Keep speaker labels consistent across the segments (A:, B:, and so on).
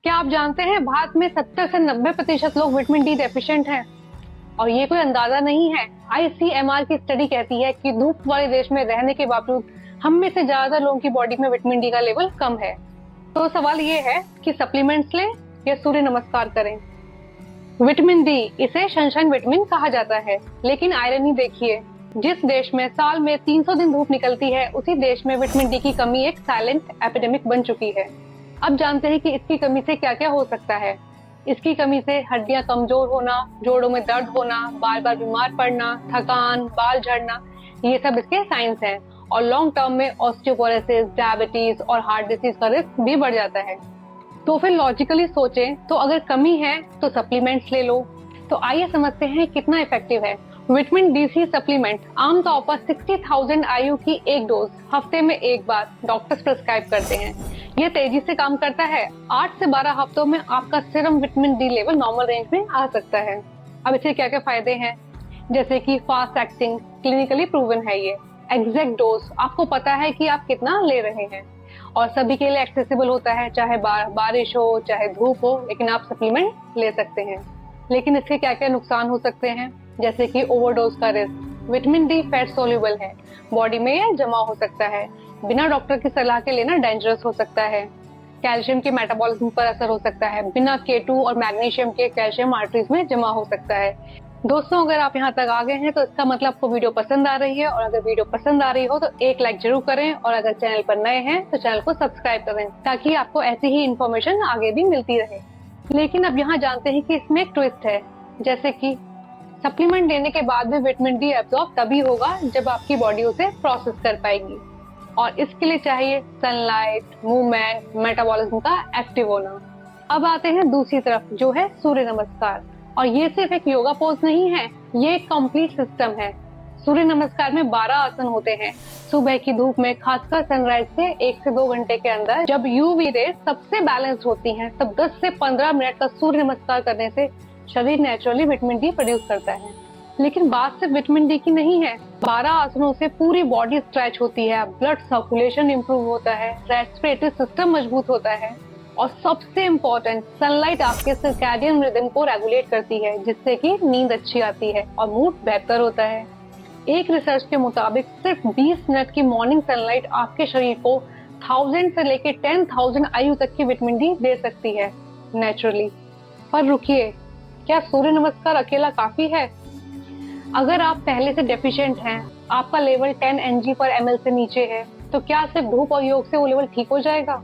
A: क्या आप जानते हैं भारत में 70 से 90% लोग विटामिन डी डेफिशिएंट हैं? और ये कोई अंदाजा नहीं है। ICMR की स्टडी कहती है कि धूप वाले देश में रहने के बावजूद हम में से ज्यादा लोगों की बॉडी में विटामिन डी का लेवल कम है। तो सवाल ये है कि सप्लीमेंट्स लें या सूर्य नमस्कार करें। विटामिन डी, इसे सनशाइन विटामिन कहा जाता है, लेकिन आयरनी देखिए, जिस देश में साल में 300 दिन धूप निकलती है, उसी देश में विटामिन डी की कमी एक साइलेंट एपिडेमिक बन चुकी है। अब जानते हैं कि इसकी कमी से क्या क्या हो सकता है। इसकी कमी से हड्डियां कमजोर होना, जोड़ों में दर्द होना, बार बार बीमार पड़ना, थकान, बाल झड़ना, ये सब इसके साइंस हैं। और लॉन्ग टर्म में ऑस्टियोपोरोसिस, डायबिटीज और हार्ट डिसीज का रिस्क भी बढ़ जाता है। तो फिर लॉजिकली सोचें तो अगर कमी है तो सप्लीमेंट्स ले लो। तो आइए समझते हैं कितना इफेक्टिव है। विटामिन डी सी सप्लीमेंट आमतौर पर 60,000 IU की एक डोज हफ्ते में एक बार डॉक्टर्स प्रिस्क्राइब करते हैं। यह तेजी से काम करता है। 8 से 12 हफ्तों में आपका serum vitamin D level normal range में आ सकता है। अब इसके क्या क्या फायदे हैं, जैसे कि फास्ट एक्टिंग, क्लिनिकली प्रूवन है ये। एग्जैक्ट डोज, आपको पता है कि आप कितना ले रहे हैं, और सभी के लिए एक्सेसिबल होता है, चाहे बारिश हो चाहे धूप हो, लेकिन आप सप्लीमेंट ले सकते हैं। लेकिन इसके क्या क्या नुकसान हो सकते हैं, जैसे कि ओवरडोज का risk. Vitamin D fat soluble है, बॉडी में यह जमा हो सकता है, बिना डॉक्टर की सलाह के लेना डेंजरस हो सकता है। कैल्शियम के मेटाबॉलिज्म पर असर हो सकता है, बिना K2 और मैग्नीशियम के कैल्शियम आर्टरीज में जमा हो सकता है। दोस्तों, अगर आप यहाँ तक आ गए हैं तो इसका मतलब आपको वीडियो पसंद आ रही है, और अगर वीडियो पसंद आ रही हो तो एक लाइक जरूर करें, और अगर चैनल पर नए हैं तो चैनल को सब्सक्राइब करें, ताकि आपको ऐसी ही इन्फॉर्मेशन आगे भी मिलती रहे। लेकिन अब यहाँ जानते हैं कि इसमें एक ट्विस्ट है, जैसे कि सप्लीमेंट लेने के बाद भी विटामिन डी एब्जॉर्ब तभी होगा जब आपकी बॉडी उसे प्रोसेस कर पाएगी, और इसके लिए चाहिए सनलाइट, मूवमेंट, मेटाबॉलिज्म का एक्टिव होना। अब आते हैं दूसरी तरफ, जो है सूर्य नमस्कार। और ये सिर्फ एक योगा पोज नहीं है, ये एक कंप्लीट सिस्टम है। सूर्य नमस्कार में 12 आसन होते हैं। सुबह की धूप में, खासकर सनराइज से 1 से 2 घंटे के अंदर, जब यूवी रेज सबसे बैलेंस होती हैं, तब 10 से 15 मिनट का सूर्य नमस्कार करने से शरीर नेचुरली विटामिन डी प्रोड्यूस करता है। लेकिन बात सिर्फ विटामिन डी की नहीं है। 12 आसनों से पूरी बॉडी स्ट्रेच होती है, ब्लड सर्कुलेशन इंप्रूव होता है, रेस्पिरेटरी सिस्टम मजबूत होता है, और सबसे इम्पोर्टेंट, सनलाइट आपके सर्कैडियन रिदम को रेगुलेट करती है, जिससे कि नींद अच्छी आती है और मूड बेहतर होता है। एक रिसर्च के मुताबिक सिर्फ 20 मिनट की मॉर्निंग सनलाइट आपके शरीर को 1000 से लेकर 10,000 IU तक की विटामिन डी दे सकती है नेचुरली। पर रुकिए, क्या सूर्य नमस्कार अकेला काफी है? अगर आप पहले से डेफिशिएंट हैं, आपका लेवल 10 Ng/ml से नीचे है, तो क्या सिर्फ धूप और योग से वो लेवल ठीक हो जाएगा?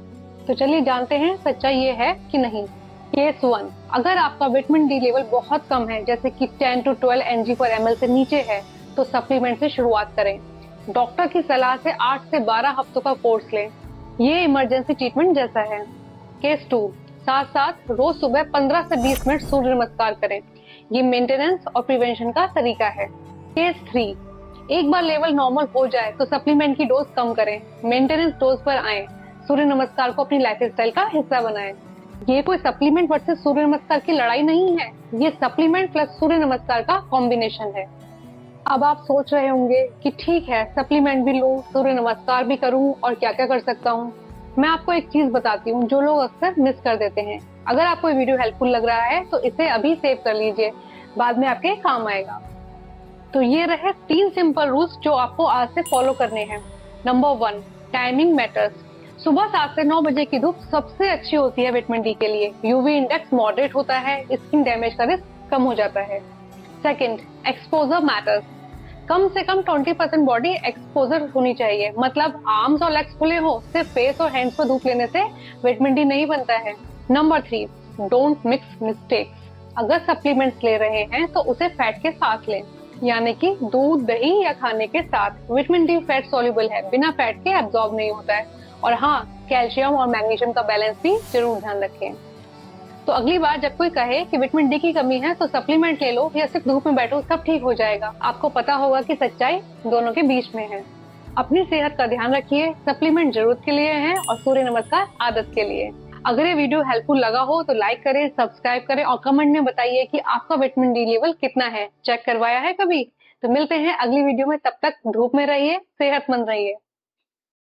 A: तो चलिए जानते हैं सच्चाई ये है कि नहीं। केस 1, अगर आपका विटामिन डी लेवल बहुत कम है, जैसे कि 10 to 12 Ng/ml से नीचे है, तो सप्लीमेंट से शुरुआत करें। डॉक्टर की सलाह से 8 से 12 हफ्तों का कोर्स लें। ये इमरजेंसी ट्रीटमेंट जैसा है। केस 2, साथ साथ रोज सुबह 15 से 20 मिनट सूर्य नमस्कार करें। ये मेंटेनेंस और प्रिवेंशन का तरीका है। केस 3, एक बार लेवल नॉर्मल हो जाए तो सप्लीमेंट की डोज कम करें, मेंटेनेंस डोज पर आए, सूर्य नमस्कार को अपनी लाइफस्टाइल का हिस्सा बनाएं। ये कोई सप्लीमेंट वर्सेस सूर्य नमस्कार की लड़ाई नहीं है, ये सप्लीमेंट प्लस सूर्य नमस्कार का कॉम्बिनेशन है। अब आप सोच रहे होंगे कि ठीक है, सप्लीमेंट भी लूं, सूर्य नमस्कार भी करूं, और क्या क्या कर सकता हूं। मैं आपको एक चीज बताती हूँ जो लोग अक्सर मिस कर देते हैं। अगर आपको ये वीडियो हेल्पफुल लग रहा है तो इसे अभी सेव कर लीजिए, बाद में आपके काम आएगा। तो ये रहे 3 सिंपल रूल्स जो आपको आज से फॉलो करने हैं। Number 1, timing matters. सुबह 7 से 9 बजे की धूप सबसे अच्छी होती है विटामिन डी के लिए। यूवी इंडेक्स मॉडरेट होता है, स्किन डैमेज का रिस्क कम हो जाता है। Second, exposure matters. कम से कम 20% बॉडी एक्सपोजर होनी चाहिए, मतलब आर्म्स और लेग्स खुले हो, सिर्फ फेस और हैंड्स पर धूप लेने से विटामिन डी नहीं बनता है। Number 3, don't mix mistakes. अगर सप्लीमेंट्स ले रहे हैं तो उसे फैट के साथ लें, यानी कि दूध, दही या खाने के साथ। विटामिन डी फैट सोल्यूबल है, बिना फैट के एब्जॉर्ब नहीं होता है। और हाँ, कैल्शियम और मैग्नीशियम का बैलेंस भी जरूर ध्यान रखें। तो अगली बार जब कोई कहे कि विटामिन डी की कमी है तो सप्लीमेंट ले लो या सिर्फ धूप में बैठो, सब ठीक हो जाएगा, आपको पता होगा कि सच्चाई दोनों के बीच में है। अपनी सेहत का ध्यान रखिए। सप्लीमेंट जरूरत के लिए है और सूर्य नमस्कार आदत के लिए। अगर ये वीडियो हेल्पफुल लगा हो तो लाइक करें, सब्सक्राइब करें, और कमेंट में बताइए कि आपका विटामिन डी लेवल कितना है, चेक करवाया है कभी। तो मिलते हैं अगली वीडियो में, तब तक धूप में रहिए, सेहतमंद रहिए।